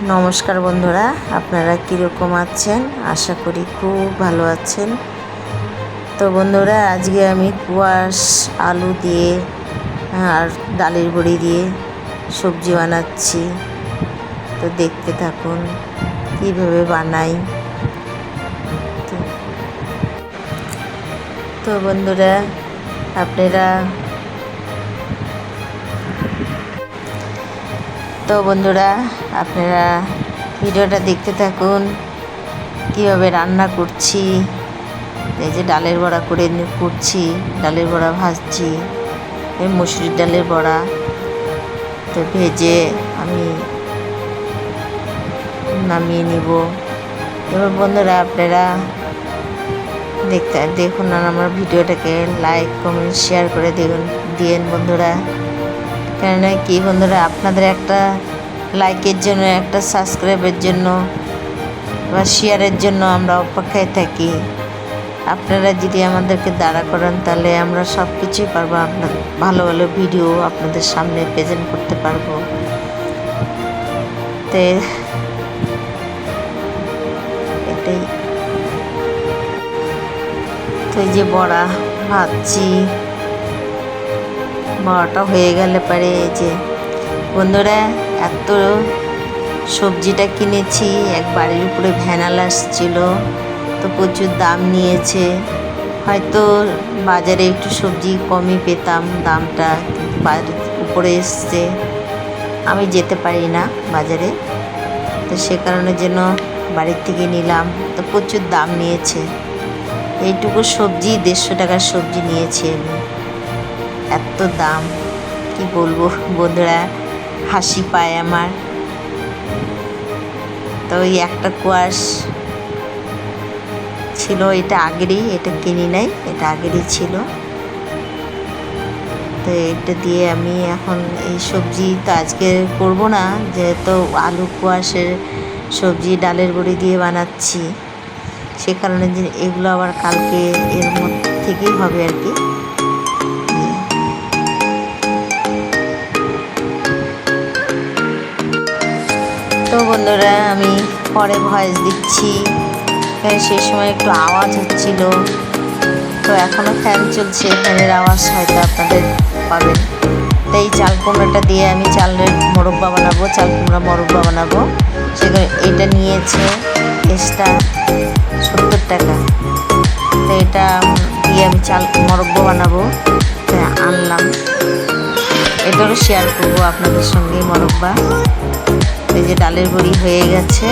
নমস্কার বন্ধুরা, আপনারা কীরকম আছেন? আশা করি খুব ভালো আছেন। তো বন্ধুরা, আজকে আমি কুয়াশ আলু দিয়ে আর ডালের বড়ি দিয়ে সবজি বানাচ্ছি। তো দেখতে থাকুন কীভাবে বানাই। তো বন্ধুরা আপনারা ভিডিওটা দেখতে থাকুন কীভাবে রান্না করছি। এই যে ডালের বড়া করছি, ডালের বড়া ভাজছি, এই মুসুরির ডালের বড়া। তো ভেজে আমি নামিয়ে নিব। এবার বন্ধুরা আপনারা দেখুন আর আমার ভিডিওটাকে লাইক কমেন্ট শেয়ার করে দিয়েন বন্ধুরা। কেননা কি বন্ধুরা, আপনাদের একটা লাইকের জন্য, একটা সাবস্ক্রাইবের জন্য বা শেয়ারের জন্য আমরা অপেক্ষায় থাকি। আপনারা যদি আমাদেরকে দাঁড়া করান তাহলে আমরা সব কিছুই পারবো, আপনার ভালো ভালো ভিডিও আপনাদের সামনে প্রেজেন্ট করতে পারবো। তো এটাই। তো এই যে বড়া ভাজছি, বড়াটা হয়ে গেলে পরে এই যে বন্ধুরা এত সবজিটা কিনেছি, এক বাড়ির উপরে ভ্যানাল আসছিল, তো প্রচুর দাম নিয়েছে। হয়তো বাজারে একটু সবজি কমই পেতাম দামটা, কিন্তু বাড়ির উপরে এসছে, আমি যেতে পারি না বাজারে, তো সে কারণে যেন বাড়ির থেকে নিলাম। তো প্রচুর দাম নিয়েছে, এইটুকু সবজি 150 টাকার সবজি নিয়েছি আমি। এত দাম কি বলবো বন্ধুরা, হাসি পায় আমার। তো ওই একটা কোয়াশ ছিল, এটা আগেরই, এটা কিনি নাই, এটা আগেরই ছিল। তো এটা দিয়ে আমি এখন এই সবজি তো আজকে করব না, যেহেতু আলু কোয়াশের সবজি ডালের বড়ি দিয়ে বানাচ্ছি, সে কারণে যে এগুলো আবার কালকে এর মধ্যে থেকেই হবে আর কি। তো বন্ধুরা আমি পরে ভয়েস দিচ্ছি, সেই সময় একটু আওয়াজ হচ্ছিল। তো এখনও ফ্যান চলছে, ফ্যানের আওয়াজ হয়তো আপনাদের পাবেন। তো এই চাল কুমড়োটা দিয়ে আমি চালের মোরব্বা বানাবো, চাল কুমড়া মোরব্বা বানাবো। সেখানে এটা নিয়েছে এক্সট্রা 70 টাকা। তো এটা দিয়ে আমি চাল মোরব্বা বানাবো, আনলাম। এটাও শেয়ার করবো আপনাদের সঙ্গে মোরব্বা। এই যে ডালের বড়ি হয়ে গেছে,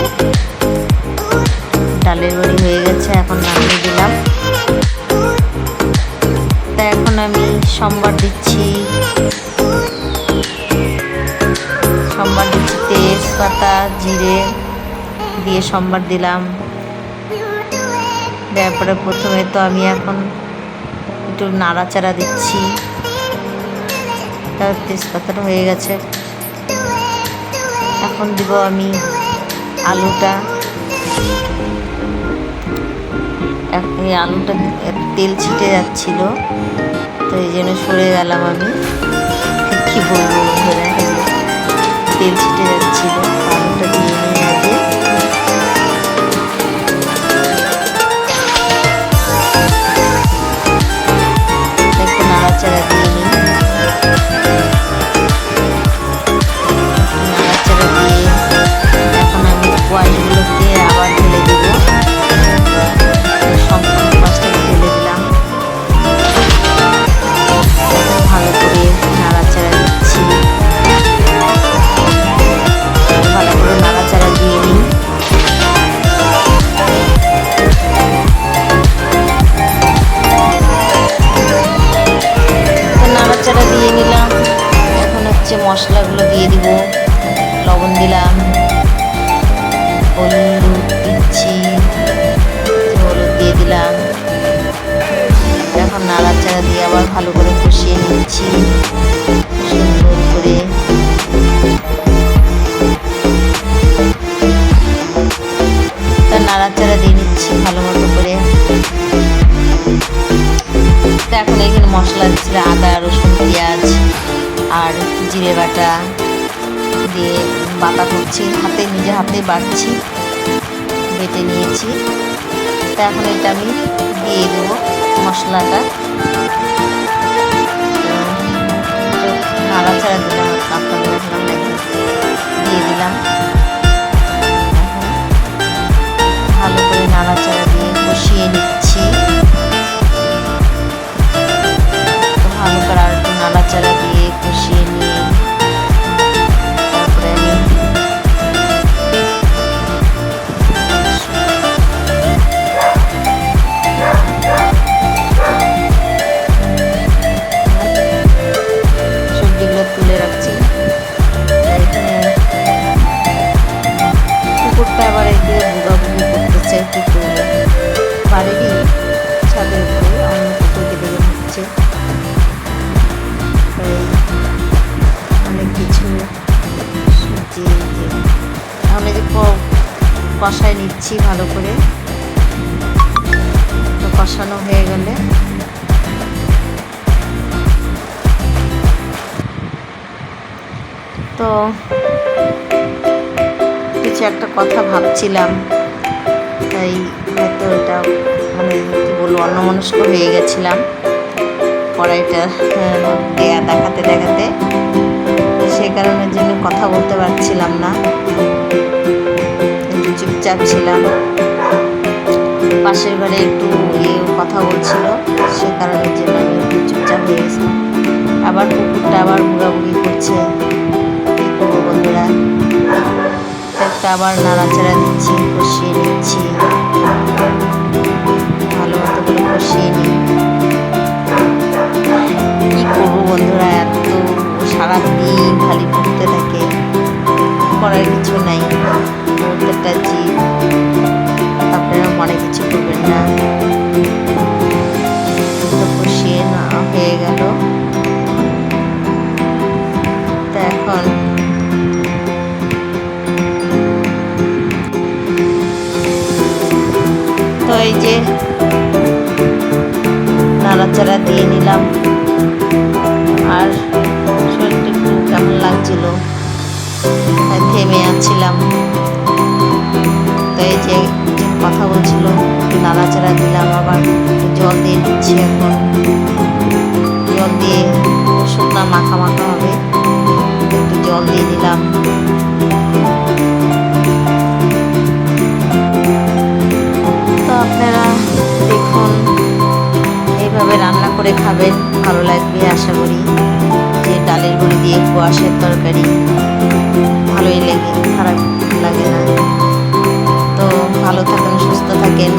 এখন নামিয়ে দিলাম। তা এখন আমি সম্বার দিচ্ছি তেজপাতা জিরে দিয়ে সম্বার দিলাম। দেওয়ার পরে প্রথমে তো আমি এখন একটু নাড়াচাড়া দিচ্ছি। তার তেজপাতাটা হয়ে গেছে, এখন দিব আমি আলুটা। এই আলুটা তেল ছিটে যাচ্ছিল, তো এই জন্য সরে গেলাম আমি। কি বলবো বন্ধুরা, তেল ছিটে যাচ্ছিল, আলুটা দিয়ে নিয়ে আগে একটু নাড়াচাড়া দিয়ে নিই। এখন আমি কোয়াশগুলোকে আবার ঢেলে দেব, সম্পূর্ণ কোয়াশটাকে ঢেলে দিলাম। ভালো করে নাড়াচাড়া দিচ্ছি, ভালো করে নাড়াচাড়া দিয়ে নিই। নাড়াচাড়া দিয়ে নিলাম, এখন হচ্ছে মশলাগুলো দিয়ে দিব। লবণ দিলাম, হলুদ দিচ্ছি, হলুদ দিয়ে দিলাম। এখন নাড়াচাড়া দিয়ে আবার ভালো করে কষিয়ে নিচ্ছি সুন্দর করে। নাড়াচাড়া দিয়ে নিচ্ছি ভালো মতো করে। তো এখন এখানে মশলা দিচ্ছি আদা রসুন পেঁয়াজ আর জিরে বাটা দিয়ে বাটা করছি, নিজের হাতে বাটছি, বেটে নিয়েছি। তো এখন এটা আমি দিয়ে দেবো মশলাটা, নাড়াচাড়া দিলাম, আপনাদের দেখলাম নাকি দিয়ে দিলাম। ভালো করে নাড়াচাড়া দিয়ে কষিয়ে নিচ্ছি। ভালো করে আর একটু নাড়াচাড়া দিয়ে কষিয়ে নিয়ে তারপরে আমি সবজিগুলো তুলে রাখছি। কুকুরটা আবার একদিকে ভুগাভুগি করতেছে, কি করবে, বাড়িরই ছাদের উপরে অন্য কুকুরকে দেখে হচ্ছে। অনেক কিছু সবজি এখন এই যে কষায় নিচ্ছি ভালো করে। তো কষানো হয়ে গেলে তো কিছু একটা কথা ভাবছিলাম, তাই হয়তো এটা মানে কী বলবো অন্যমনস্ক হয়ে গেছিলাম কড়াইটা দেখাতে দেখাতে, সে কারণের জন্য কথা বলতে পারছিলাম না, একটু চুপচাপ ছিলাম। পাশের ঘরে একটু কথা বলছিল, সে কারণের জন্য আমি একটু চুপচাপ হয়ে গেছিলাম। আবার কুকুরটা আবার ভুগাভুগি করছে, কী করবো বন্ধুরা। একটা আবার নাড়াচাড়া দিচ্ছি, কষিয়ে নিচ্ছি, ভালো মতো করে কষিয়ে নিই। কী করবো বন্ধুরা, এত সারাদিন খালি ঘুরতে থাকে, করার কিছু নাই, প্রত্যেকটা জীব, আপনারা মনে কিছু করবেন না। তো কষিয়ে না হয়ে গেল। তো এখন তো এই যে নাড়াচাড়া দিয়ে নিলাম, আর শরীরটা একটু কেমন লাগছিল, থেমে আছিলাম। তো এই যে কথা বলছিল, নাড়াচাড়া দিলাম, আবার জল দিয়ে দিচ্ছি। এখন জল দিয়ে শুকনা মাখা মাখা হবে, একটু জল দিয়ে দিলাম। তো আপনারা দেখুন, এইভাবে রান্না করে খাবেন, ভালো লাগবে আশা করি। যে ডালের বড়ি দিয়ে কোয়াশের তরকারি ভালোই লাগে, খারাপ লাগে না। তো ভালো থাকেন, সুস্থ থাকেন।